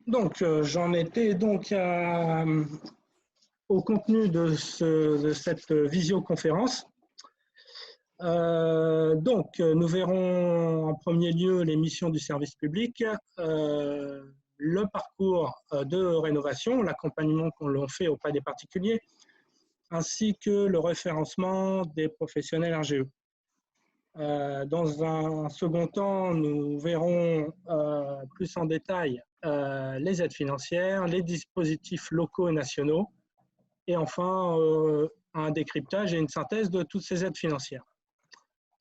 Donc, j'en étais donc au contenu de cette visioconférence. Nous verrons en premier lieu les missions du service public, le parcours de rénovation, l'accompagnement qu'on l'on fait auprès des particuliers, ainsi que le référencement des professionnels RGE. Dans un second temps, nous verrons plus en détail les aides financières, les dispositifs locaux et nationaux, et enfin un décryptage et une synthèse de toutes ces aides financières.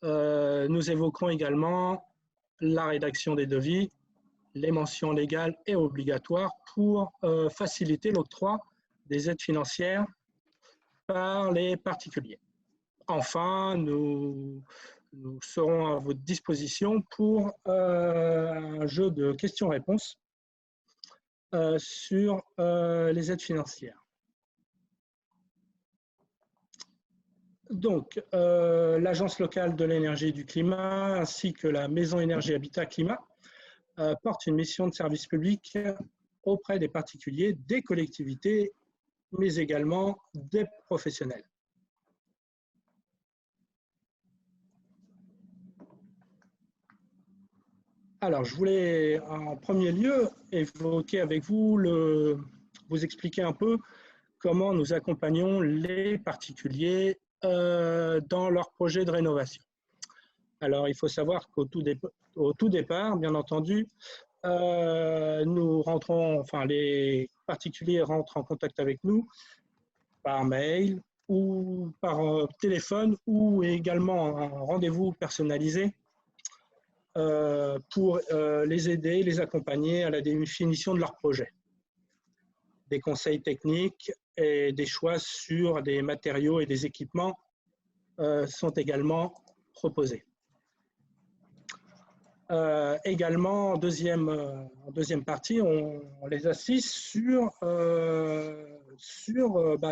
Nous évoquerons également la rédaction des devis, les mentions légales et obligatoires pour faciliter l'octroi des aides financières par les particuliers. Enfin, nous serons à votre disposition pour un jeu de questions-réponses sur les aides financières. Donc, l'Agence locale de l'énergie et du climat ainsi que la Maison Énergie Habitat Climat portent une mission de service public auprès des particuliers, des collectivités, mais également des professionnels. Alors, je voulais en premier lieu évoquer avec vous, vous expliquer un peu comment nous accompagnons les particuliers dans leurs projets de rénovation. Alors, il faut savoir qu'au tout départ, bien entendu, les particuliers rentrent en contact avec nous par mail ou par téléphone ou également un rendez-vous personnalisé pour les aider, les accompagner à la définition de leur projet. Des conseils techniques et des choix sur des matériaux et des équipements sont également proposés. Également, en deuxième partie, on les assiste sur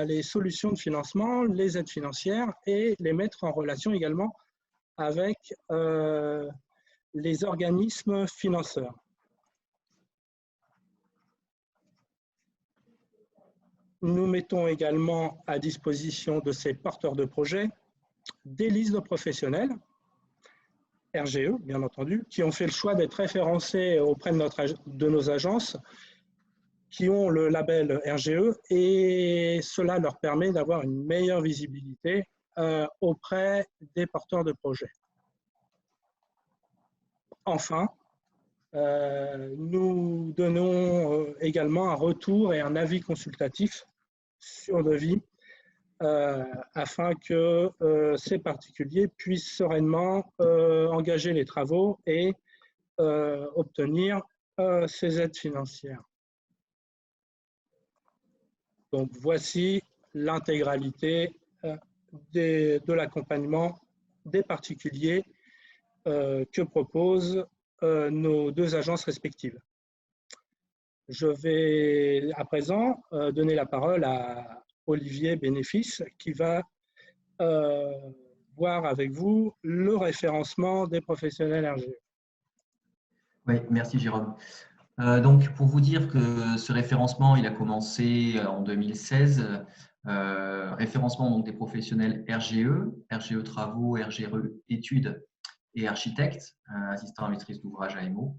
les solutions de financement, les aides financières et les mettre en relation également avec les organismes financeurs. Nous mettons également à disposition de ces porteurs de projets des listes de professionnels, RGE bien entendu, qui ont fait le choix d'être référencés auprès de nos agences, qui ont le label RGE, et cela leur permet d'avoir une meilleure visibilité auprès des porteurs de projets. Enfin, nous donnons également un retour et un avis consultatif sur devis afin que ces particuliers puissent sereinement engager les travaux et obtenir ces aides financières. Donc, voici l'intégralité de l'accompagnement des particuliers que proposent nos deux agences respectives. Je vais à présent donner la parole à Olivier Bénéfice qui va voir avec vous le référencement des professionnels RGE. Oui, merci Jérôme. Donc, pour vous dire que ce référencement, il a commencé en 2016, référencement donc, des professionnels RGE, RGE travaux, RGE études et architectes, assistant à maîtrise d'ouvrage AMO,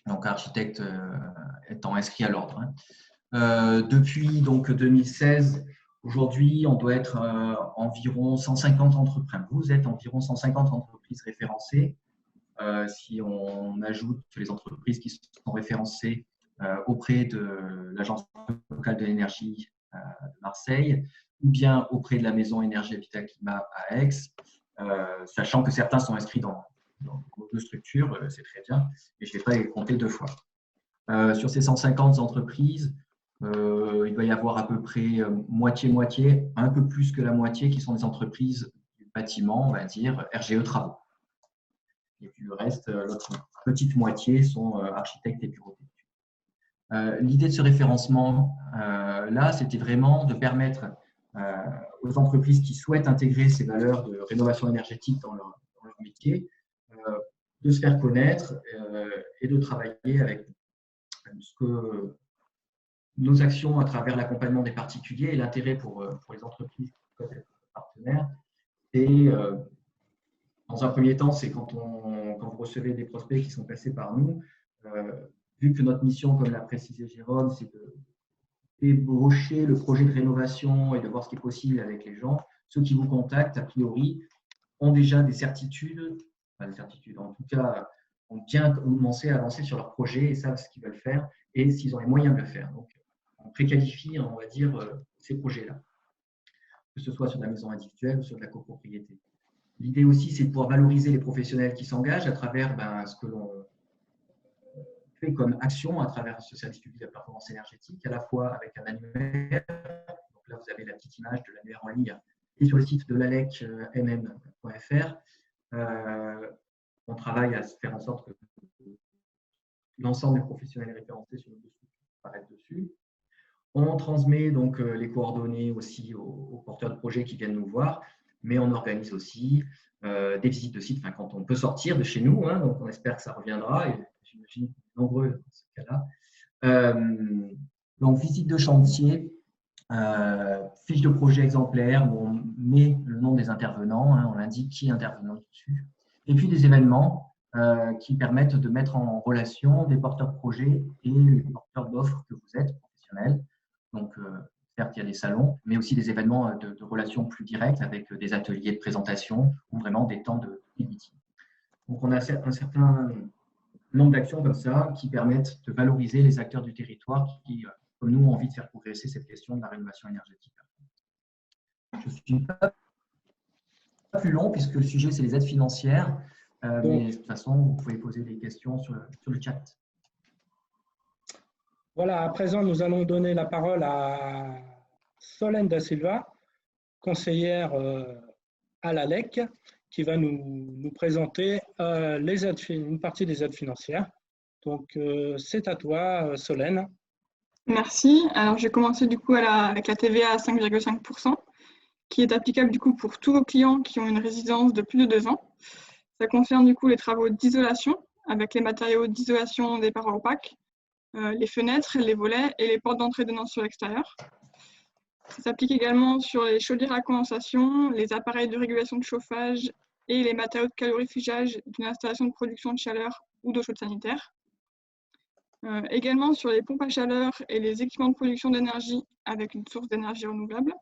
donc architecte étant inscrit à l'ordre. Depuis donc 2016, aujourd'hui, on doit être environ 150 entreprises. Vous êtes environ 150 entreprises référencées. Si on ajoute les entreprises qui sont référencées auprès de l'Agence locale de l'énergie de Marseille ou bien auprès de la Maison Énergie Habitat Climat à Aix, sachant que certains sont inscrits dans deux structures, c'est très bien, et je ne vais pas les compter deux fois. Sur ces 150 entreprises, il doit y avoir à peu près moitié-moitié, un peu plus que la moitié qui sont des entreprises du bâtiment, on va dire, RGE travaux. Et puis le reste, l'autre petite moitié sont architectes et bureaux d'études. L'idée de ce référencement, là, c'était vraiment de permettre aux entreprises qui souhaitent intégrer ces valeurs de rénovation énergétique dans leur métier, de se faire connaître et de travailler avec ce que nos actions à travers l'accompagnement des particuliers et l'intérêt pour les entreprises qui peuvent être partenaires. Et dans un premier temps, c'est quand vous recevez des prospects qui sont passés par nous, vu que notre mission, comme l'a précisé Jérôme, c'est de débaucher le projet de rénovation et de voir ce qui est possible avec les gens, ceux qui vous contactent, a priori, ont déjà des certitudes, enfin des certitudes, en tout cas, ont bien commencé à avancer sur leur projet et savent ce qu'ils veulent faire et s'ils ont les moyens de le faire. Donc, on préqualifie, on va dire, ces projets-là, que ce soit sur la maison individuelle ou sur de la copropriété. L'idée aussi, c'est de pouvoir valoriser les professionnels qui s'engagent à travers ce que l'on fait comme action à travers ce service public de la performance énergétique, à la fois avec un annuaire. Donc là, vous avez la petite image de l'annuaire en ligne et sur le site de l'ALEC mm.fr. On travaille à faire en sorte que l'ensemble des professionnels référencés sur le dossier apparaissent dessus. On transmet donc les coordonnées aussi aux porteurs de projets qui viennent nous voir, mais on organise aussi des visites de site quand on peut sortir de chez nous, hein, donc on espère que ça reviendra, et j'imagine nombreux dans ce cas-là. Donc, visite de chantier, fiche de projet exemplaire où on met le nom des intervenants, hein, on indique qui est intervenant dessus, et puis des événements qui permettent de mettre en relation des porteurs de projets et les porteurs d'offres que vous êtes, professionnels. Donc, certes, il y a des salons, mais aussi des événements de relations plus directes avec des ateliers de présentation ou vraiment des temps de meeting. Donc, on a un certain nombre d'actions comme ça qui permettent de valoriser les acteurs du territoire qui, comme nous, ont envie de faire progresser cette question de la rénovation énergétique. Je ne suis pas plus long puisque le sujet, c'est les aides financières. Mais de toute façon, vous pouvez poser des questions sur le chat. Voilà, à présent, nous allons donner la parole à Solène Da Silva, conseillère à l'ALEC, qui va nous présenter une partie des aides financières. Donc, c'est à toi, Solène. Merci. Alors, je vais commencer du coup avec la TVA à 5,5%, qui est applicable du coup pour tous vos clients qui ont une résidence de plus de 2 ans. Ça concerne du coup les travaux d'isolation, avec les matériaux d'isolation des parois opaques, les fenêtres, les volets et les portes d'entrée donnant sur l'extérieur. Ça s'applique également sur les chaudières à condensation, les appareils de régulation de chauffage et les matériaux de calorifugage d'une installation de production de chaleur ou d'eau chaude sanitaire. Également sur les pompes à chaleur et les équipements de production d'énergie avec une source d'énergie renouvelable.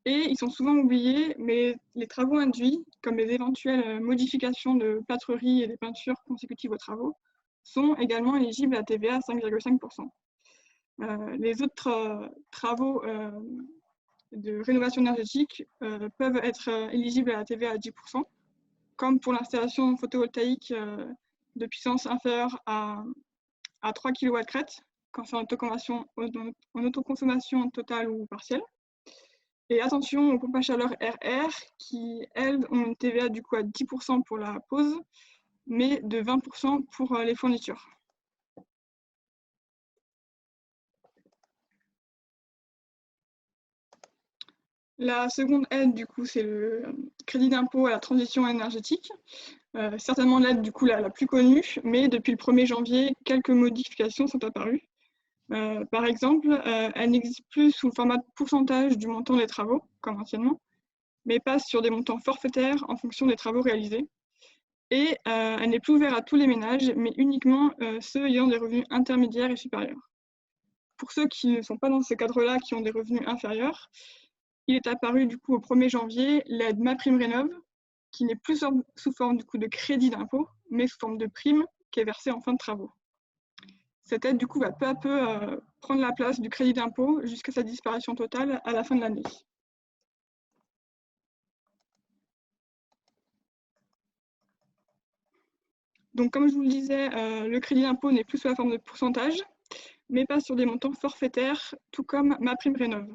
Et ils sont souvent oubliés, mais les travaux induits, comme les éventuelles modifications de plâtrerie et des peintures consécutives aux travaux, sont également éligibles à TVA à 5,5%. Les autres travaux de rénovation énergétique peuvent être éligibles à la TVA à 10%, comme pour l'installation photovoltaïque de puissance inférieure à 3 kW crête, quand c'est en autoconsommation totale ou partielle. Et attention aux pompes à chaleur RR qui, elles, ont une TVA du coup à 10% pour la pose, mais de 20% pour les fournitures. La seconde aide, du coup, c'est le crédit d'impôt à la transition énergétique. Certainement l'aide du coup la plus connue, mais depuis le 1er janvier, quelques modifications sont apparues. Par exemple, elle n'existe plus sous le format de pourcentage du montant des travaux, comme anciennement, mais passe sur des montants forfaitaires en fonction des travaux réalisés. Et elle n'est plus ouverte à tous les ménages, mais uniquement ceux ayant des revenus intermédiaires et supérieurs. Pour ceux qui ne sont pas dans ce cadre-là, qui ont des revenus inférieurs, il est apparu du coup au 1er janvier l'aide MaPrimeRénov', qui n'est plus sous forme du coup de crédit d'impôt, mais sous forme de prime qui est versée en fin de travaux. Cette aide du coup va peu à peu prendre la place du crédit d'impôt jusqu'à sa disparition totale à la fin de l'année. Donc comme je vous le disais, le crédit d'impôt n'est plus sous la forme de pourcentage, mais passe sur des montants forfaitaires, tout comme MaPrimeRénov'.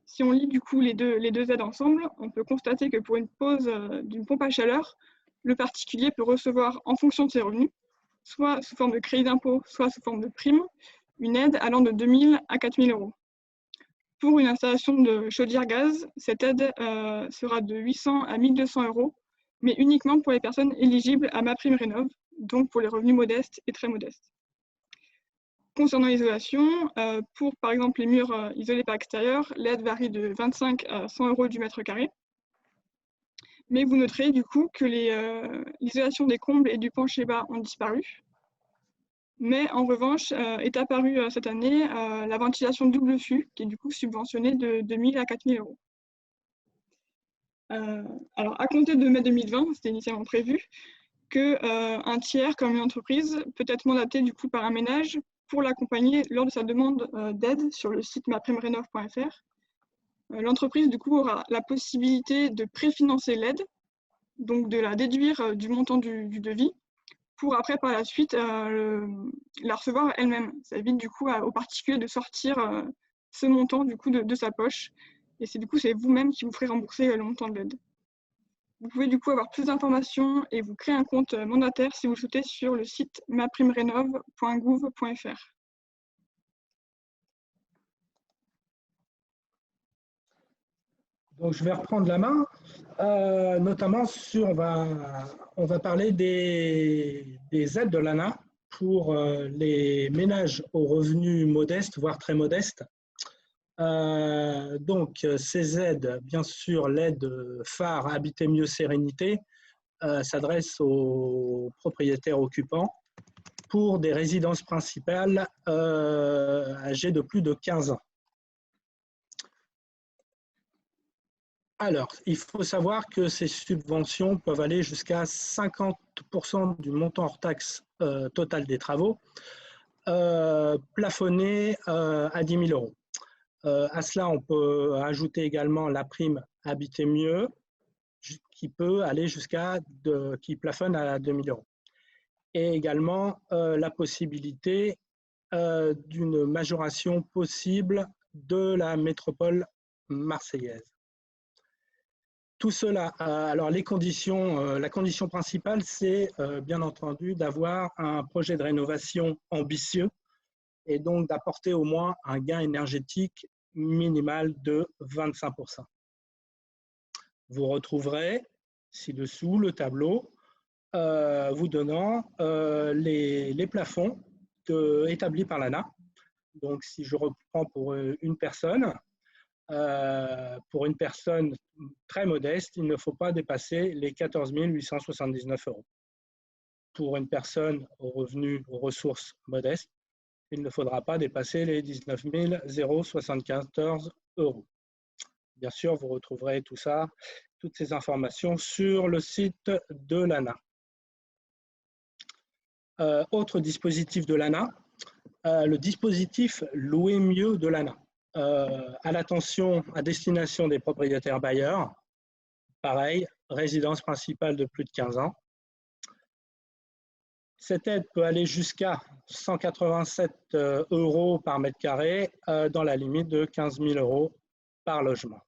Si on lit du coup les deux aides ensemble, on peut constater que pour une pose d'une pompe à chaleur, le particulier peut recevoir, en fonction de ses revenus, soit sous forme de crédit d'impôt, soit sous forme de prime, une aide allant de 2 000 à 4 000 euros. Pour une installation de chaudière gaz, cette aide sera de 800 à 1 200 euros, mais uniquement pour les personnes éligibles à MaPrimeRénov', donc pour les revenus modestes et très modestes. concernant l'isolation, pour par exemple les murs isolés par extérieur, l'aide varie de 25 à 100 € du mètre carré. Mais vous noterez du coup que l'isolation des combles et du plancher bas ont disparu. Mais en revanche, est apparue cette année la ventilation double flux, qui est du coup subventionnée de 2 000 à 4 000 €. Alors, à compter de mai 2020, c'était initialement prévu, qu'un tiers, comme une entreprise, peut être mandaté du coup par un ménage pour l'accompagner lors de sa demande d'aide sur le site maprimerenov.fr. L'entreprise, du coup, aura la possibilité de préfinancer l'aide, donc de la déduire du montant du devis, pour après, par la suite, la recevoir elle-même. Ça évite du coup aux particuliers de sortir ce montant du coup de sa poche. Et c'est vous-même qui vous ferez rembourser le montant de l'aide. Vous pouvez du coup avoir plus d'informations et vous créer un compte mandataire si vous le souhaitez sur le site maprimerenov.gouv.fr. Donc, je vais reprendre la main, notamment on va parler des aides de l'ANA pour les ménages aux revenus modestes, voire très modestes. Donc, ces aides, bien sûr, l'aide phare Habiter mieux sérénité s'adresse aux propriétaires occupants pour des résidences principales âgées de plus de 15 ans. Alors, il faut savoir que ces subventions peuvent aller jusqu'à 50% du montant hors taxe total des travaux, plafonné à 10 000 €. À cela, on peut ajouter également la prime Habiter mieux, qui peut aller qui plafonne à 2 000 €. Et également la possibilité d'une majoration possible de la métropole marseillaise. Tout cela, alors les conditions, la condition principale, c'est bien entendu d'avoir un projet de rénovation ambitieux et donc d'apporter au moins un gain énergétique minimal de 25%. Vous retrouverez ci-dessous le tableau vous donnant les plafonds établis par l'ANA. Donc, si je reprends pour une personne très modeste, il ne faut pas dépasser les 14 879 €. Pour une personne aux revenus, aux ressources modestes, il ne faudra pas dépasser les 19 074 €. Bien sûr, vous retrouverez tout ça, toutes ces informations sur le site de l'ANA. Autre dispositif de l'ANA, le dispositif Louer mieux de l'ANA. À l'attention à destination des propriétaires bailleurs, pareil, résidence principale de plus de 15 ans. Cette aide peut aller jusqu'à 187 € par mètre carré dans la limite de 15 000 € par logement.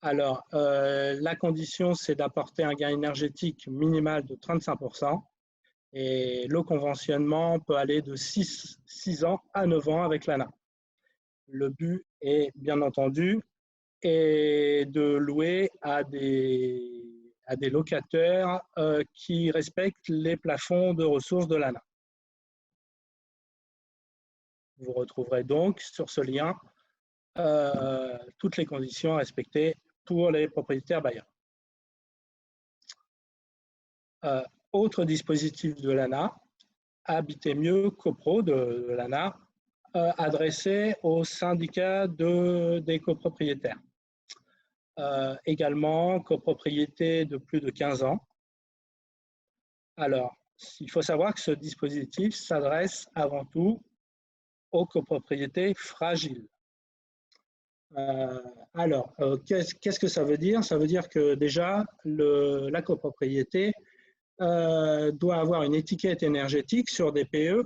Alors, la condition, c'est d'apporter un gain énergétique minimal de 35%. Et le conventionnement peut aller de 6 ans à 9 ans avec l'ANA. Le but est, bien entendu, de louer à des locataires qui respectent les plafonds de ressources de l'ANA. Vous retrouverez donc sur ce lien toutes les conditions à respecter pour les propriétaires bailleurs. Autre dispositif de l'ANA, Habiter mieux, copro de l'ANA, adressé aux syndicats des copropriétaires. Également, copropriété de plus de 15 ans. Alors, il faut savoir que ce dispositif s'adresse avant tout aux copropriétés fragiles. Qu'est-ce que ça veut dire? Ça veut dire que déjà, la copropriété doit avoir une étiquette énergétique sur des PE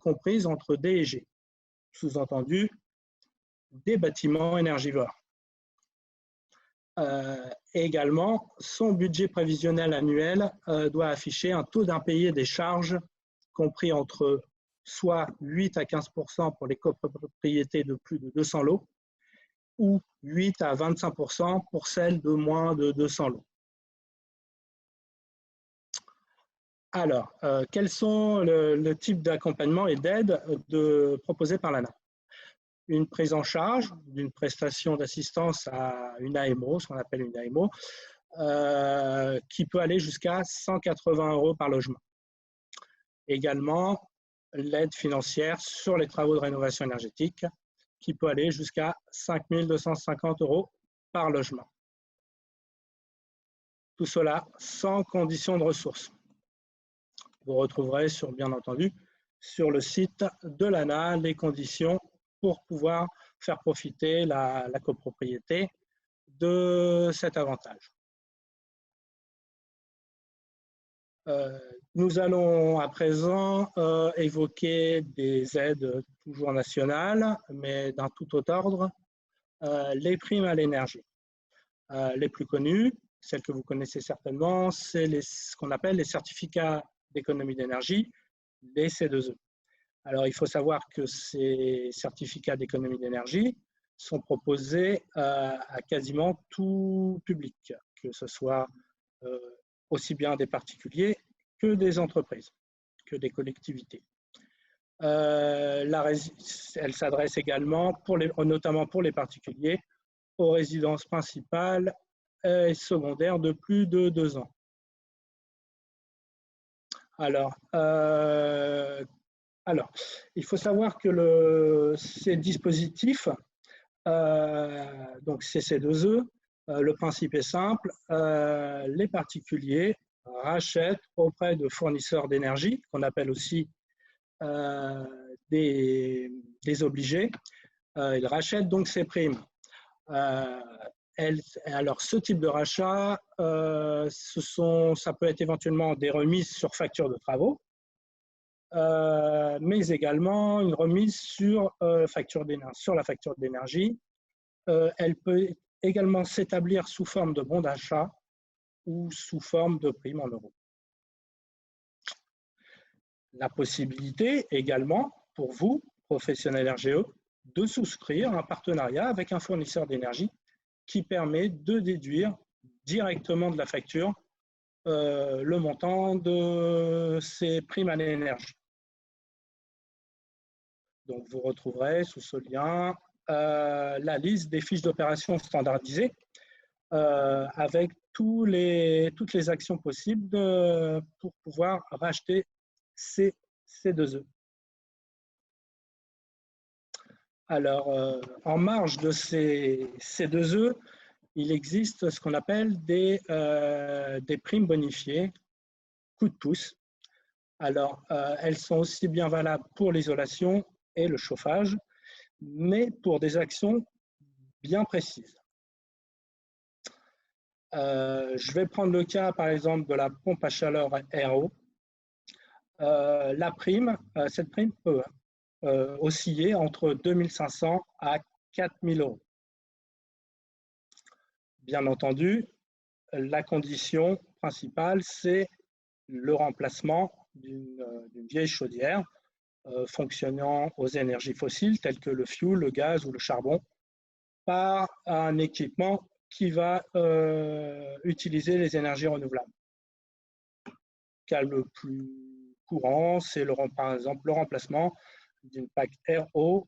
comprises entre D et G. Sous-entendu, des bâtiments énergivores. Également, son budget prévisionnel annuel doit afficher un taux d'impayé des charges compris entre soit 8 à 15% pour les copropriétés de plus de 200 lots ou 8 à 25% pour celles de moins de 200 lots. Alors, quels sont le type d'accompagnement et d'aide proposé par l'ANA? Une prise en charge d'une prestation d'assistance à une AMO, ce qu'on appelle une AMO, qui peut aller jusqu'à 180 € par logement. Également, l'aide financière sur les travaux de rénovation énergétique, qui peut aller jusqu'à 5 250 € par logement. Tout cela sans condition de ressources. Vous retrouverez, bien entendu, sur le site de l'ANA les conditions pour pouvoir faire profiter la copropriété de cet avantage. Nous allons à présent évoquer des aides toujours nationales, mais d'un tout autre ordre, les primes à l'énergie. Les plus connues, celles que vous connaissez certainement, c'est ce qu'on appelle les certificats d'économie d'énergie, les C2E. Alors, il faut savoir que ces certificats d'économie d'énergie sont proposés à quasiment tout public, que ce soit aussi bien des particuliers que des entreprises, que des collectivités. Elle s'adresse également, notamment pour les particuliers, aux résidences principales et secondaires de plus de 2 ans. Alors, il faut savoir que ces dispositifs, donc CC2E, le principe est simple, les particuliers rachètent auprès de fournisseurs d'énergie, qu'on appelle aussi des obligés, ils rachètent donc ces primes. Alors, ce type de rachat, ça peut être éventuellement des remises sur facture de travaux, mais également une remise sur la facture d'énergie. Elle peut également s'établir sous forme de bon d'achat ou sous forme de prime en euros. La possibilité également pour vous, professionnels RGE, de souscrire un partenariat avec un fournisseur d'énergie qui permet de déduire directement de la facture le montant de ces primes à l'énergie. Donc, vous retrouverez sous ce lien la liste des fiches d'opération standardisées avec toutes les actions possibles pour pouvoir racheter ces C2E. Alors, en marge de ces C2E, il existe ce qu'on appelle des primes bonifiées, coup de pouce. Alors, elles sont aussi bien valables pour l'isolation et le chauffage, mais pour des actions bien précises. Je vais prendre le cas, par exemple, de la pompe à chaleur RO. Cette prime peut osciller entre 2 500 à 4 000 €. Bien entendu, la condition principale, c'est le remplacement d'une vieille chaudière fonctionnant aux énergies fossiles telles que le fioul, le gaz ou le charbon par un équipement qui va utiliser les énergies renouvelables. Le cas le plus courant, c'est par exemple le remplacement d'une PAC RO,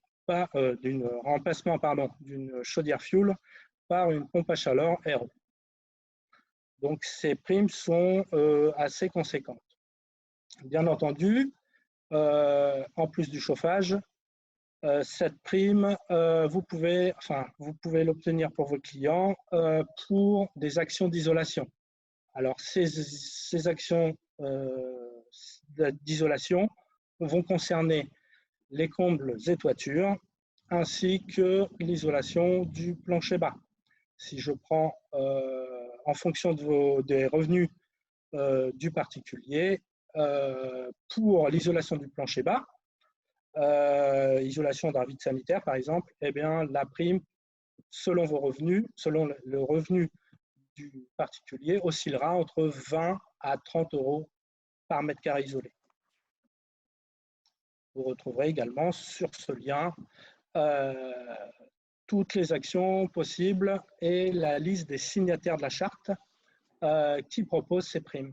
d'une chaudière fioul par une pompe à chaleur RO. Donc, ces primes sont assez conséquentes. Bien entendu, en plus du chauffage, cette prime, vous pouvez l'obtenir pour vos clients pour des actions d'isolation. Alors, ces actions d'isolation vont concerner les combles et toitures, ainsi que l'isolation du plancher bas. Si je prends en fonction des revenus du particulier, pour l'isolation du plancher bas, isolation d'un vide sanitaire par exemple, eh bien, la prime, selon vos revenus, selon le revenu du particulier, oscillera entre 20 à 30 € par mètre carré isolé. Vous retrouverez également sur ce lien toutes les actions possibles et la liste des signataires de la charte qui propose ces primes.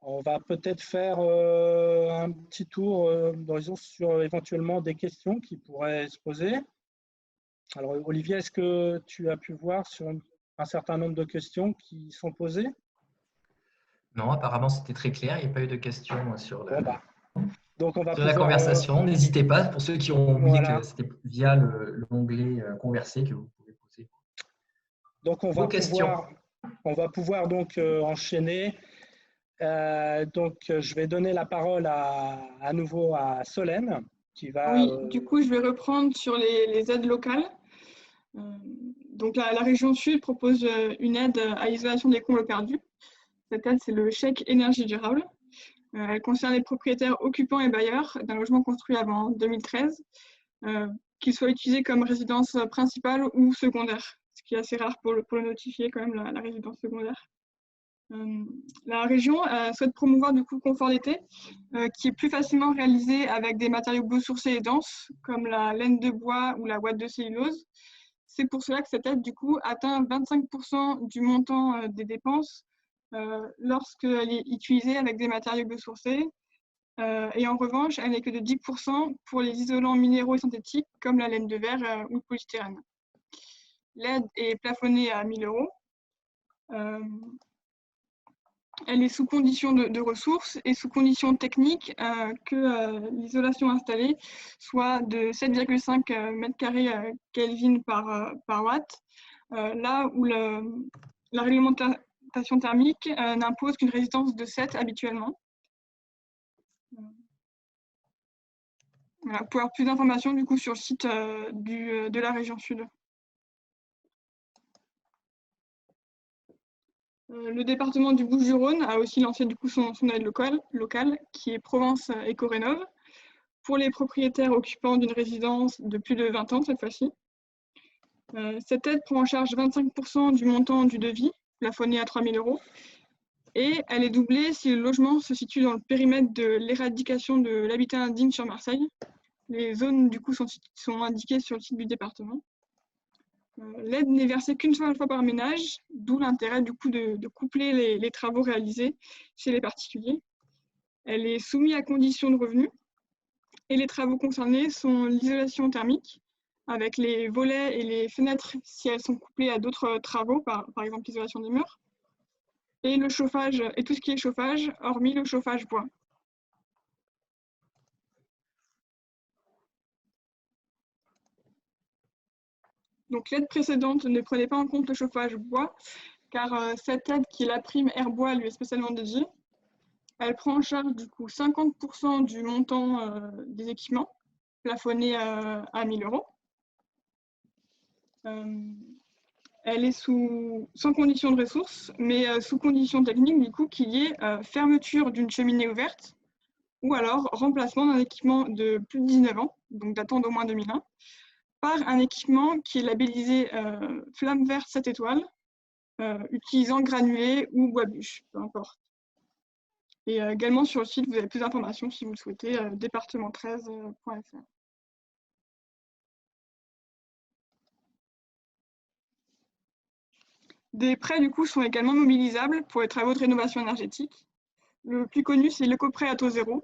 On va peut-être faire un petit tour d'horizon sur éventuellement des questions qui pourraient se poser. Alors, Olivier, est-ce que tu as pu voir sur un certain nombre de questions qui sont posées? Non, apparemment, c'était très clair. Il n'y a pas eu de questions sur Bon, bah, donc, on va sur la pouvoir, conversation. N'hésitez pas, pour ceux qui ont oublié voilà. que c'était via l'onglet Converser que vous pouvez poser Donc, vos questions. on va pouvoir donc enchaîner. Je vais donner la parole à nouveau à Solène, qui va… Oui, du coup, je vais reprendre sur les aides locales. Donc, la région Sud propose une aide à l'isolation des combles perdus. Cette aide, c'est le chèque énergie durable. Elle concerne les propriétaires occupants et bailleurs d'un logement construit avant 2013, qu'il soit utilisé comme résidence principale ou secondaire, ce qui est assez rare pour le notifier quand même, la résidence secondaire. La région souhaite promouvoir du coup le confort d'été, qui est plus facilement réalisé avec des matériaux biosourcés et denses, comme la laine de bois ou la ouate de cellulose. C'est pour cela que cette aide du coup atteint 25% du montant des dépenses lorsqu'elle est utilisée avec des matériaux biosourcés. Et en revanche, elle n'est que de 10% pour les isolants minéraux et synthétiques, comme la laine de verre ou le polystyrène. L'aide est plafonnée à 1 000 €. Elle est sous condition de ressources et sous condition technique que l'isolation installée soit de 7,5 m² Kelvin par watt, là où la réglementation thermique n'impose qu'une résistance de 7 habituellement. Voilà, pour avoir plus d'informations du coup sur le site de la région Sud. Le département du Bouches-du-Rhône a aussi lancé du coup son aide locale, qui est Provence Éco-Rénov, pour les propriétaires occupants d'une résidence de plus de 20 ans cette fois-ci. Cette aide prend en charge 25% du montant du devis, plafonné à 3 000 €, et elle est doublée si le logement se situe dans le périmètre de l'éradication de l'habitat indigne sur Marseille. Les zones du coup sont indiquées sur le site du département. L'aide n'est versée qu'une seule fois par ménage, d'où l'intérêt du coup de coupler les travaux réalisés chez les particuliers. Elle est soumise à condition de revenus et les travaux concernés sont l'isolation thermique, avec les volets et les fenêtres si elles sont couplées à d'autres travaux, par exemple l'isolation des murs, et le chauffage et tout ce qui est chauffage, hormis le chauffage bois. Donc l'aide précédente ne prenait pas en compte le chauffage bois, car cette aide, qui est la prime air bois, lui est spécialement dédiée. Elle prend en charge du coup 50% du montant des équipements, plafonné à 1 000 €. Elle est sans condition de ressources, mais sous condition technique du coup qu'il y ait fermeture d'une cheminée ouverte ou alors remplacement d'un équipement de plus de 19 ans, donc datant d'au moins 2001, par un équipement qui est labellisé Flamme verte 7 étoiles, utilisant granulés ou bois bûche, peu importe. Et également sur le site, vous avez plus d'informations si vous le souhaitez, département13.fr. Des prêts du coup sont également mobilisables pour les travaux de rénovation énergétique. Le plus connu, c'est l'éco-prêt à taux zéro.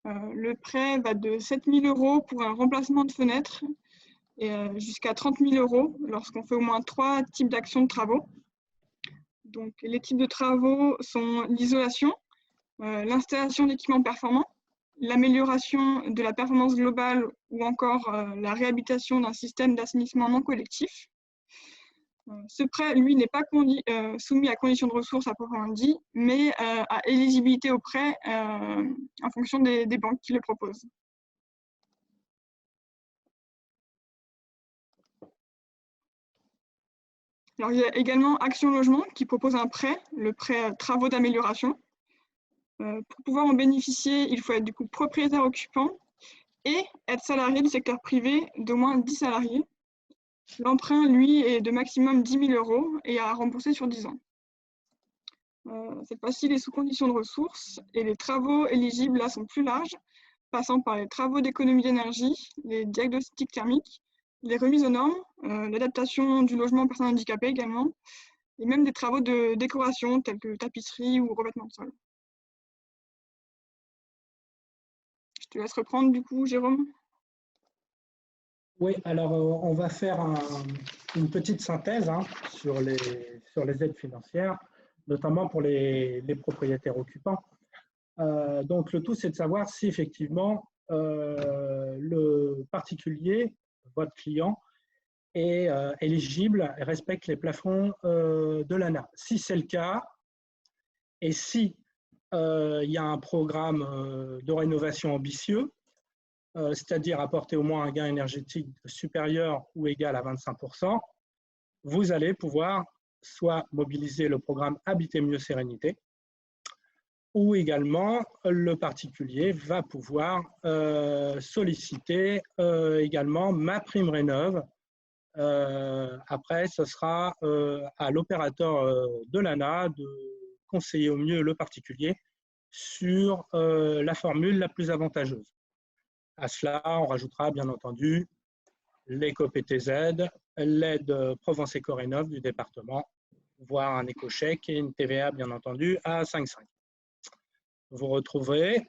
Le prêt va de 7 000 € pour un remplacement de fenêtre et jusqu'à 30 000 € lorsqu'on fait au moins 3 types d'actions de travaux. Donc, les types de travaux sont l'isolation, l'installation d'équipements performants, l'amélioration de la performance globale ou encore la réhabilitation d'un système d'assainissement non collectif. Ce prêt, lui, n'est pas soumis à conditions de ressources à proprement dit, mais à éligibilité au prêt en fonction des banques qui le proposent. Alors, il y a également Action Logement qui propose un prêt, le prêt travaux d'amélioration. Pour pouvoir en bénéficier, il faut être du coup propriétaire occupant et être salarié du secteur privé d'au moins 10 salariés. L'emprunt, lui, est de maximum 10 000 € et à rembourser sur 10 ans. Cette fois-ci, il est sous conditions de ressources et les travaux éligibles là sont plus larges, passant par les travaux d'économie d'énergie, les diagnostics thermiques, les remises aux normes, l'adaptation du logement aux personnes handicapées également, et même des travaux de décoration tels que tapisserie ou revêtement de sol. Je te laisse reprendre du coup, Jérôme. Oui, alors on va faire une petite synthèse sur les aides financières, notamment pour les propriétaires occupants. Donc le tout, c'est de savoir si effectivement le particulier, votre client, est éligible et respecte les plafonds de l'ANA. Si c'est le cas, et si il y a un programme de rénovation ambitieux, c'est-à-dire apporter au moins un gain énergétique supérieur ou égal à 25%, vous allez pouvoir soit mobiliser le programme Habiter mieux sérénité, ou également le particulier va pouvoir solliciter également MaPrimeRénov'. Après, ce sera à l'opérateur de l'ANA de conseiller au mieux le particulier sur la formule la plus avantageuse. À cela, on rajoutera bien entendu l'éco-PTZ, l'aide Provence Éco-Rénov' du département, voire un éco-chèque et une TVA bien entendu à 5,5. Vous retrouverez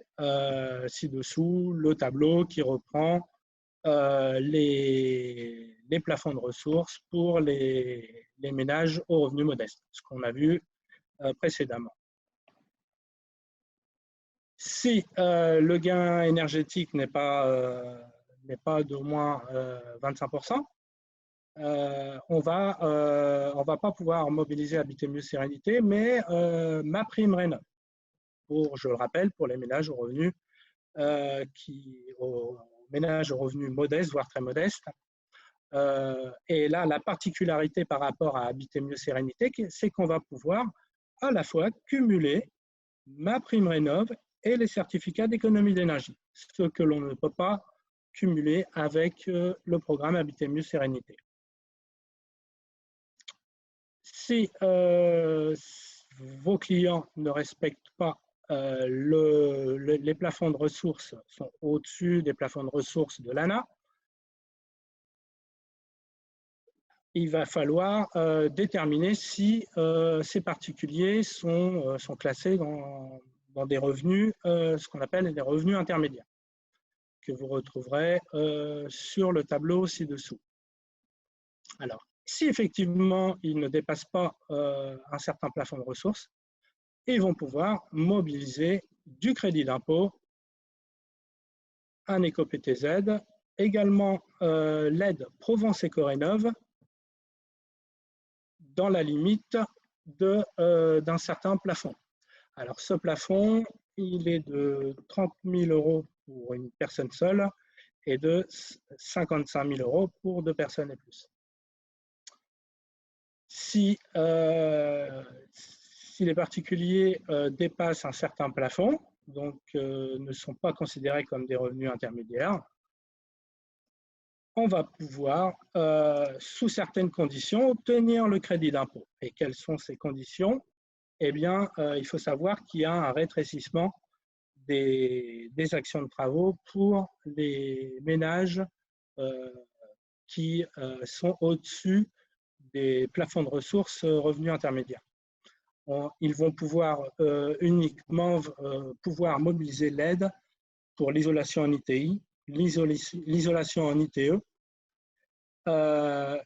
ci-dessous le tableau qui reprend les plafonds de ressources pour les ménages aux revenus modestes, ce qu'on a vu précédemment. Si le gain énergétique n'est pas d'au moins 25%, on va pas pouvoir mobiliser Habiter mieux sérénité, mais MaPrimeRénov', je le rappelle, pour les ménages aux revenus ménages aux revenus modestes, voire très modestes. Et là, la particularité par rapport à Habiter mieux sérénité, c'est qu'on va pouvoir à la fois cumuler MaPrimeRénov' et les certificats d'économie d'énergie, ce que l'on ne peut pas cumuler avec le programme Habiter mieux sérénité. Si vos clients ne respectent pas les plafonds de ressources, sont au-dessus des plafonds de ressources de l'ANA, il va falloir déterminer si ces particuliers sont classés dans des revenus, ce qu'on appelle des revenus intermédiaires, que vous retrouverez sur le tableau ci-dessous. Alors, si effectivement ils ne dépassent pas un certain plafond de ressources, ils vont pouvoir mobiliser du crédit d'impôt, un éco-PTZ, également l'aide Provence Éco-Rénov' dans la limite d'un certain plafond. Alors ce plafond, il est de 30 000 € pour une personne seule et de 55 000 € pour 2 personnes et plus. Si les particuliers dépassent un certain plafond, donc ne sont pas considérés comme des revenus intermédiaires, on va pouvoir, sous certaines conditions, obtenir le crédit d'impôt. Et quelles sont ces conditions? Eh bien, il faut savoir qu'il y a un rétrécissement des actions de travaux pour les ménages qui sont au-dessus des plafonds de ressources revenus intermédiaires. Ils vont pouvoir uniquement mobiliser l'aide pour l'isolation en ITI, l'isolation en ITE,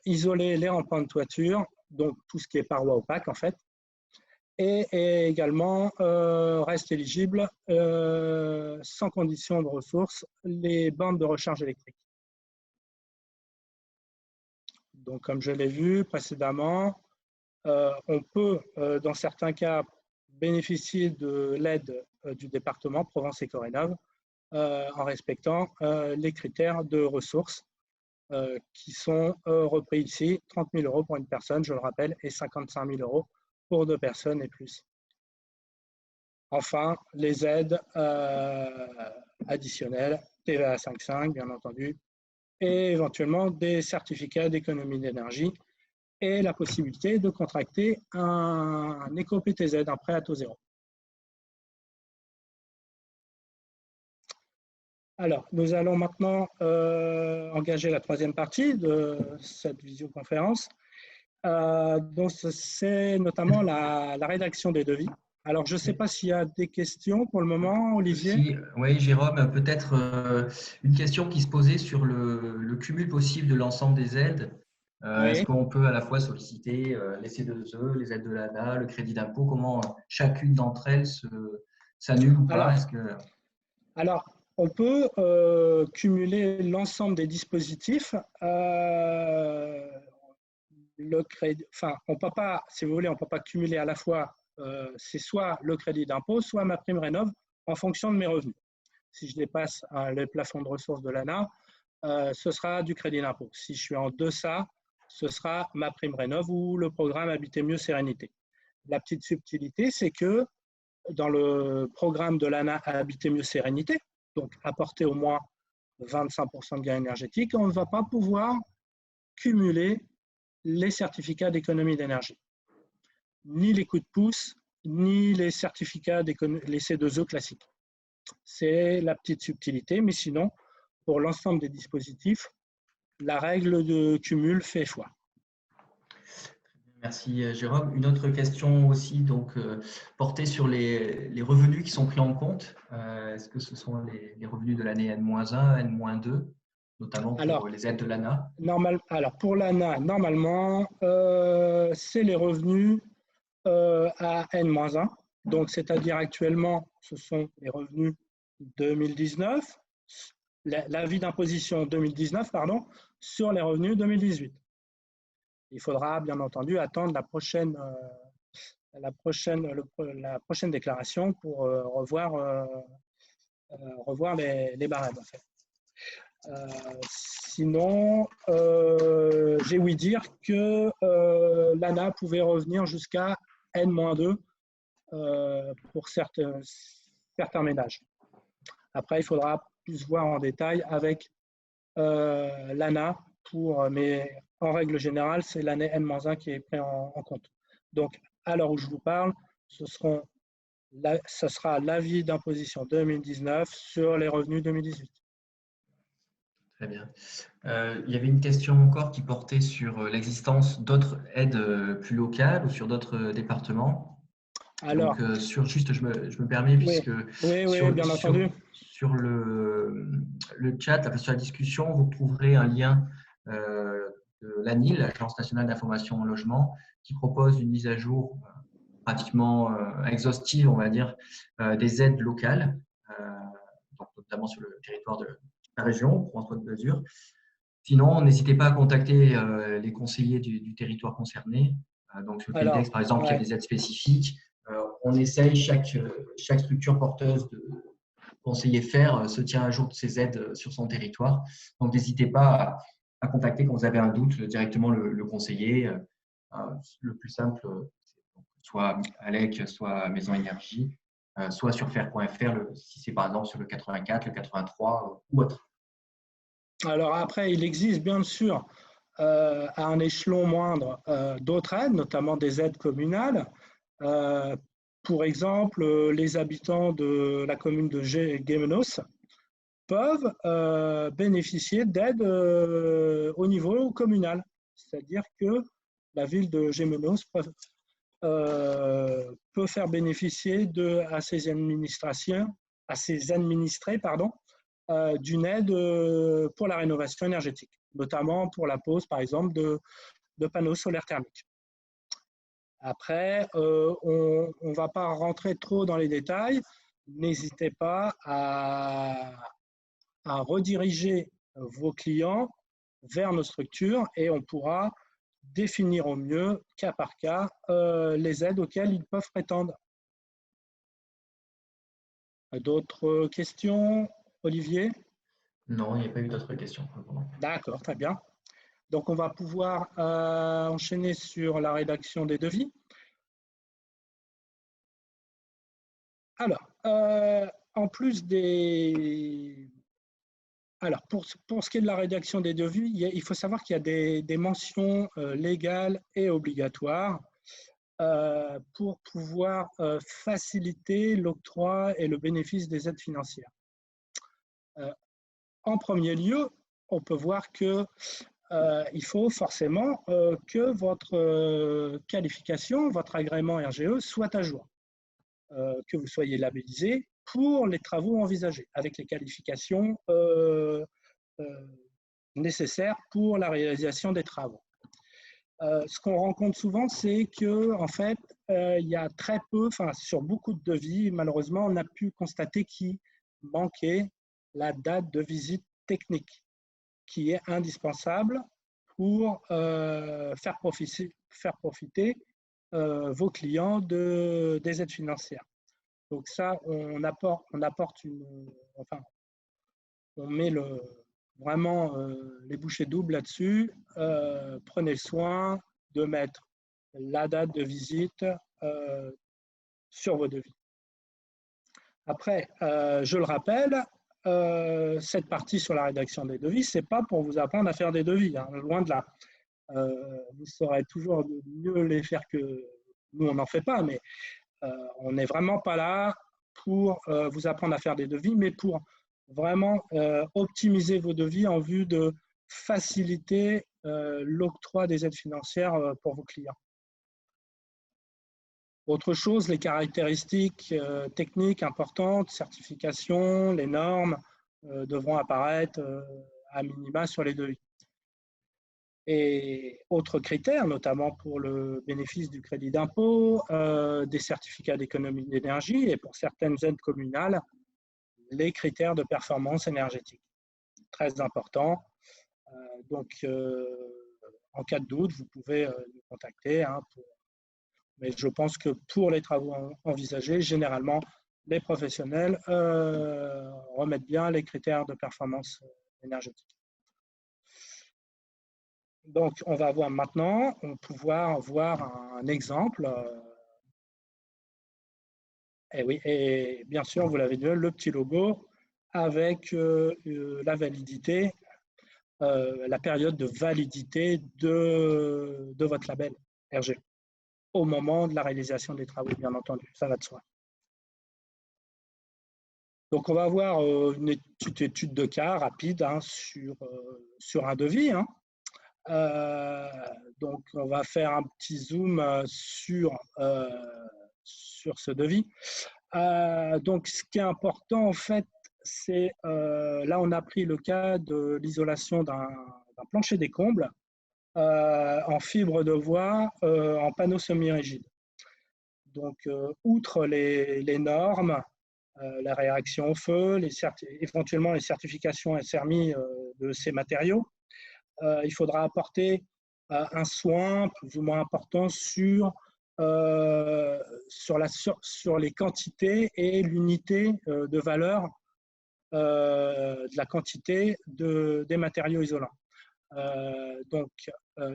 isoler les remparts de toiture, donc tout ce qui est parois opaques en fait, et également reste éligible sans condition de ressources les bornes de recharge électrique. Donc comme je l'ai vu précédemment, on peut dans certains cas bénéficier de l'aide du département Provence Éco-Rénov' en respectant les critères de ressources qui sont repris ici, 30 000 € pour une personne, je le rappelle, et 55 000 € pour 2 personnes et plus. Enfin, les aides additionnelles, TVA 5,5 bien entendu, et éventuellement des certificats d'économie d'énergie et la possibilité de contracter un éco-PTZ, un prêt à taux zéro. Alors, nous allons maintenant engager la troisième partie de cette visioconférence. Donc, c'est notamment la rédaction des devis. Alors, je ne sais pas s'il y a des questions pour le moment, Olivier. Si, oui, Jérôme, peut-être une question qui se posait sur le cumul possible de l'ensemble des aides. Est-ce Oui. qu'on peut à la fois solliciter les C2E, les aides de l'ANA, le crédit d'impôt? Comment chacune d'entre elles s'annule ou pas? Alors, on peut cumuler l'ensemble des dispositifs. On peut pas, si vous voulez, on ne peut pas cumuler à la fois, c'est soit le crédit d'impôt, soit ma prime rénov en fonction de mes revenus. Si je dépasse le plafond de ressources de l'ANA, ce sera du crédit d'impôt. Si je suis en deçà, ce sera ma prime rénov ou le programme Habiter mieux sérénité. La petite subtilité, c'est que dans le programme de l'ANA Habiter mieux sérénité, donc apporter au moins 25% de gain énergétique, on ne va pas pouvoir cumuler les certificats d'économie d'énergie, ni les coups de pouce, ni les certificats les C2E classiques. C'est la petite subtilité, mais sinon, pour l'ensemble des dispositifs, la règle de cumul fait foi. Merci Jérôme. Une autre question aussi donc, portée sur les revenus qui sont pris en compte. Est-ce que ce sont les revenus de l'année N-1, N-2, notamment pour les aides de l'ANA? Alors pour l'ANA, normalement, c'est les revenus à N-1. Donc, c'est-à-dire actuellement, ce sont les revenus 2019, l'avis d'imposition 2019, pardon, sur les revenus 2018. Il faudra bien entendu attendre la prochaine déclaration pour revoir les barèmes. En fait. Sinon, j'ai ouï dire que l'ANA pouvait revenir jusqu'à N-2 pour certains ménages. Après, il faudra plus voir en détail avec l'ANA, mais en règle générale, c'est l'année N-1 qui est pris en compte. Donc, à l'heure où je vous parle, ce sera l'avis d'imposition 2019 sur les revenus 2018. Très bien. Il y avait une question encore qui portait sur l'existence d'autres aides plus locales ou sur d'autres départements. Alors, donc, je me permets, puisque sur le chat, sur la discussion, vous trouverez un lien de l'ANIL, l'Agence nationale d'information en logement, qui propose une mise à jour pratiquement exhaustive, on va dire, des aides locales, donc notamment sur le territoire de la région, Provence-Côte-d'Azur. Sinon, n'hésitez pas à contacter les conseillers du territoire concerné. Donc, sur Québec, par exemple, il y a des aides spécifiques. On essaye, chaque structure porteuse de conseiller faire se tient à jour de ces aides sur son territoire. Donc, n'hésitez pas à contacter quand vous avez un doute directement le conseiller. Le plus simple, soit ALEC, soit Maison Énergie, soit sur faire.fr, si c'est par exemple sur le 84, le 83 ou autre. Alors après, il existe bien sûr à un échelon moindre d'autres aides, notamment des aides communales. Pour exemple, les habitants de la commune de Gémenos peuvent bénéficier d'aides au niveau communal. C'est-à-dire que la ville de Gémenos peut faire bénéficier à ses administrés, d'une aide pour la rénovation énergétique, notamment pour la pose, par exemple, de panneaux solaires thermiques. Après, on ne va pas rentrer trop dans les détails. N'hésitez pas à rediriger vos clients vers nos structures et on pourra définir au mieux, cas par cas, les aides auxquelles ils peuvent prétendre. D'autres questions, Olivier? Non, il n'y a pas eu d'autres questions. D'accord, très bien. Donc, on va pouvoir enchaîner sur la rédaction des devis. Alors, en plus des… Alors, pour ce qui est de la rédaction des devis, il faut savoir qu'il y a des mentions légales et obligatoires pour pouvoir faciliter l'octroi et le bénéfice des aides financières. En premier lieu, on peut voir que il faut forcément que votre qualification, votre agrément RGE soit à jour. que vous soyez labellisé pour les travaux envisagés, avec les qualifications nécessaires pour la réalisation des travaux. Ce qu'on rencontre souvent, c'est que en fait, il y a très peu, enfin sur beaucoup de devis, malheureusement, on a pu constater qu'il manquait la date de visite technique, qui est indispensable pour faire profiter vos clients des aides financières. Donc ça, on apporte enfin, on met vraiment les bouchées doubles là-dessus. Prenez soin de mettre la date de visite sur vos devis. Après, je le rappelle, cette partie sur la rédaction des devis, ce n'est pas pour vous apprendre à faire des devis, hein, loin de là. Vous saurez toujours mieux les faire que nous, on n'en fait pas, mais on n'est vraiment pas là pour vous apprendre à faire des devis, mais pour vraiment optimiser vos devis en vue de faciliter l'octroi des aides financières pour vos clients. Autre chose, les caractéristiques techniques importantes, certification, les normes devront apparaître à minima sur les devis. Et autres critères, notamment pour le bénéfice du crédit d'impôt, des certificats d'économie d'énergie et pour certaines aides communales, les critères de performance énergétique. Très important. Donc, en cas de doute, vous pouvez nous contacter. Hein, mais je pense que pour les travaux envisagés, généralement, les professionnels remettent bien les critères de performance énergétique. Donc, on va voir maintenant, on va pouvoir voir un exemple. Et oui, et bien sûr, vous l'avez dit, le petit logo avec la validité, la période de validité de votre label RG au moment de la réalisation des travaux, bien entendu, ça va de soi. Donc, on va avoir une petite étude de cas rapide hein, sur un devis. Hein. Donc, on va faire un petit zoom sur ce devis. Donc, ce qui est important, en fait, c'est, là, on a pris le cas de l'isolation d'un plancher des combles en fibre de bois en panneau semi-rigide. Donc, outre les normes, la réaction au feu, éventuellement les certifications SRMI de ces matériaux, il faudra apporter un soin plus ou moins important sur les quantités et l'unité de valeur de la quantité des matériaux isolants. Donc,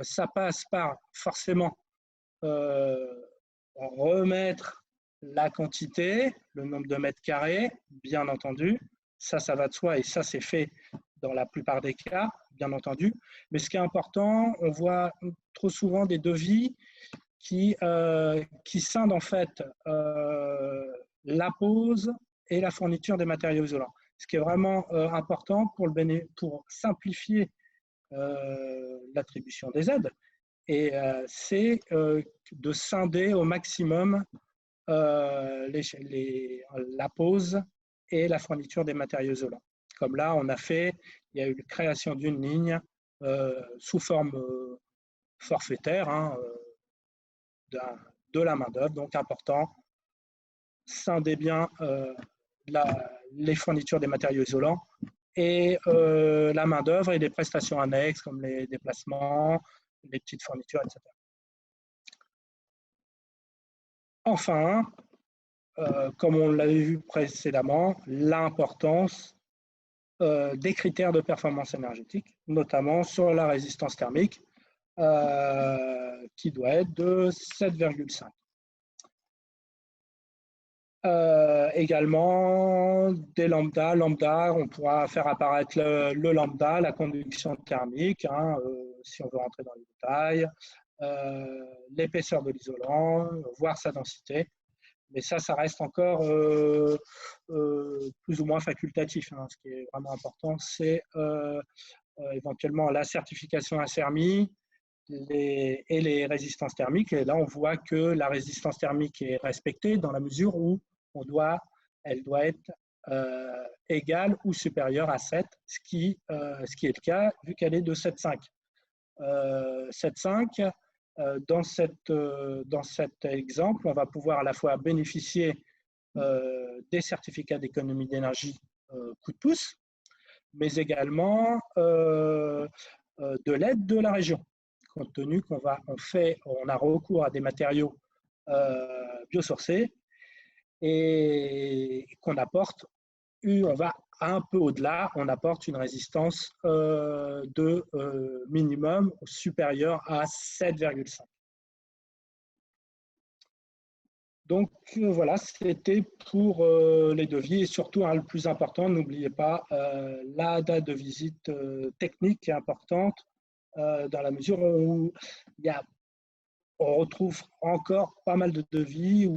ça passe par forcément remettre la quantité, le nombre de mètres carrés, bien entendu. Ça va de soi et ça, c'est fait dans la plupart des cas, bien entendu. Mais ce qui est important, on voit trop souvent des devis qui scindent en fait la pose et la fourniture des matériaux isolants. Ce qui est vraiment important pour simplifier l'attribution des aides. Et c'est de scinder au maximum la pose et la fourniture des matériaux isolants. Comme là, il y a eu la création d'une ligne sous forme forfaitaire hein, de la main-d'œuvre, donc important, scinder bien les fournitures des matériaux isolants et la main-d'œuvre et des prestations annexes comme les déplacements, les petites fournitures, etc. Enfin, comme on l'avait vu précédemment, l'importance des critères de performance énergétique, notamment sur la résistance thermique, qui doit être de 7,5. Également, des lambda, on pourra faire apparaître le lambda, la conduction thermique, hein, si on veut rentrer dans les détails, l'épaisseur de l'isolant, voir sa densité. Mais ça reste encore plus ou moins facultatif. Hein. Ce qui est vraiment important, c'est éventuellement la certification SRMI et les résistances thermiques. Et là, on voit que la résistance thermique est respectée dans la mesure où elle doit être égale ou supérieure à 7, ce qui est le cas vu qu'elle est de 7,5. 7,5, dans cet exemple, on va pouvoir à la fois bénéficier des certificats d'économie d'énergie coup de pouce, mais également de l'aide de la région, compte tenu qu'on a recours à des matériaux biosourcés et qu'on apporte, on va un peu au-delà, on apporte une résistance de minimum supérieure à 7,5. Donc voilà, c'était pour les devis et surtout le plus important, n'oubliez pas la date de visite technique est importante dans la mesure où on retrouve encore pas mal de devis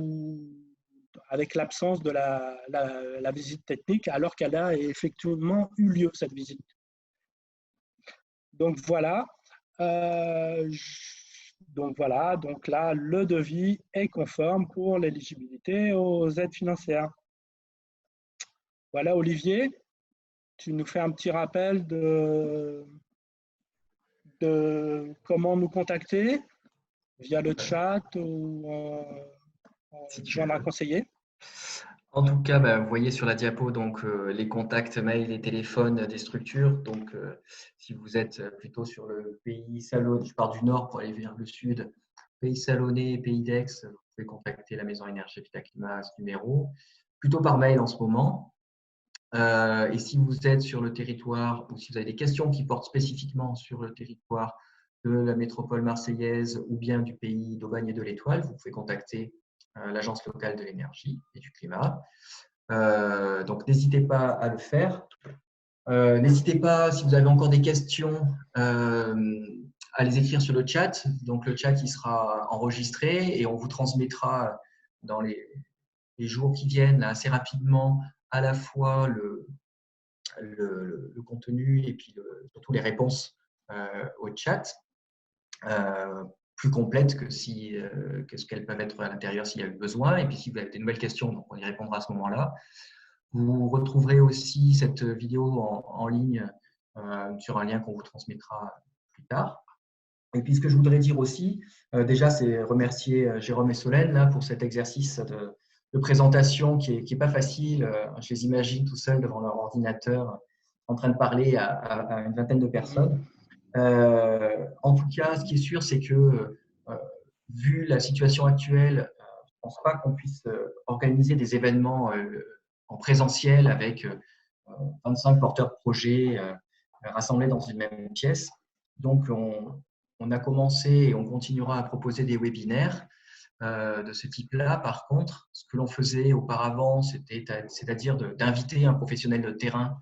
avec l'absence de la visite technique alors qu'elle a effectivement eu lieu cette visite. Donc voilà. Donc là, le devis est conforme pour l'éligibilité aux aides financières. Voilà, Olivier, tu nous fais un petit rappel de comment nous contacter via le chat ou joindre un conseiller. En tout cas, vous voyez sur la diapo donc, les contacts mail et téléphone des structures. Donc, si vous êtes plutôt sur le pays Salon, je pars du nord pour aller vers le sud, pays Salonnais, pays d'Aix, vous pouvez contacter la Maison Énergie Habitat Climat à ce numéro, plutôt par mail en ce moment. Et si vous êtes sur le territoire ou si vous avez des questions qui portent spécifiquement sur le territoire de la métropole marseillaise ou bien du pays d'Aubagne et de l'Étoile, vous pouvez contacter l'Agence locale de l'énergie et du climat. Donc, n'hésitez pas à le faire. N'hésitez pas, si vous avez encore des questions, à les écrire sur le chat. Donc, le chat il sera enregistré et on vous transmettra dans les jours qui viennent assez rapidement à la fois le contenu et puis surtout les réponses au chat. Plus complète que ce qu'elles peuvent être à l'intérieur s'il y a eu besoin. Et puis, si vous avez des nouvelles questions, donc on y répondra à ce moment-là. Vous retrouverez aussi cette vidéo en ligne sur un lien qu'on vous transmettra plus tard. Et puis, ce que je voudrais dire aussi, déjà, c'est remercier Jérôme et Solène là, pour cet exercice de présentation qui est pas facile. Je les imagine tout seuls devant leur ordinateur en train de parler à une vingtaine de personnes. En tout cas, ce qui est sûr, c'est que vu la situation actuelle, je ne pense pas qu'on puisse organiser des événements en présentiel avec 25 porteurs de projets rassemblés dans une même pièce. Donc, on a commencé et on continuera à proposer des webinaires de ce type-là. Par contre, ce que l'on faisait auparavant, c'est-à-dire d'inviter un professionnel de terrain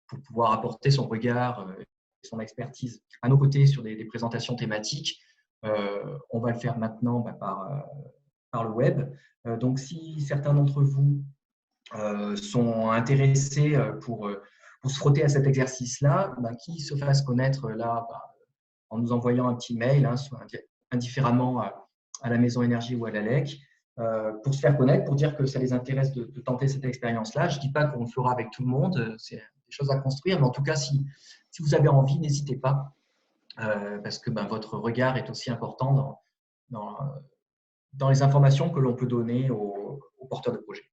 pour pouvoir apporter son regard et son expertise à nos côtés sur des présentations thématiques. On va le faire maintenant par le web. Donc, si certains d'entre vous sont intéressés pour se frotter à cet exercice-là, qui se fasse connaître là en nous envoyant un petit mail, soit indifféremment à la Maison Énergie ou à l'ALEC, pour se faire connaître, pour dire que ça les intéresse de tenter cette expérience-là. Je ne dis pas qu'on le fera avec tout le monde, c'est des choses à construire, mais en tout cas, si vous avez envie, n'hésitez pas, parce que votre regard est aussi important dans les informations que l'on peut donner aux porteurs de projets.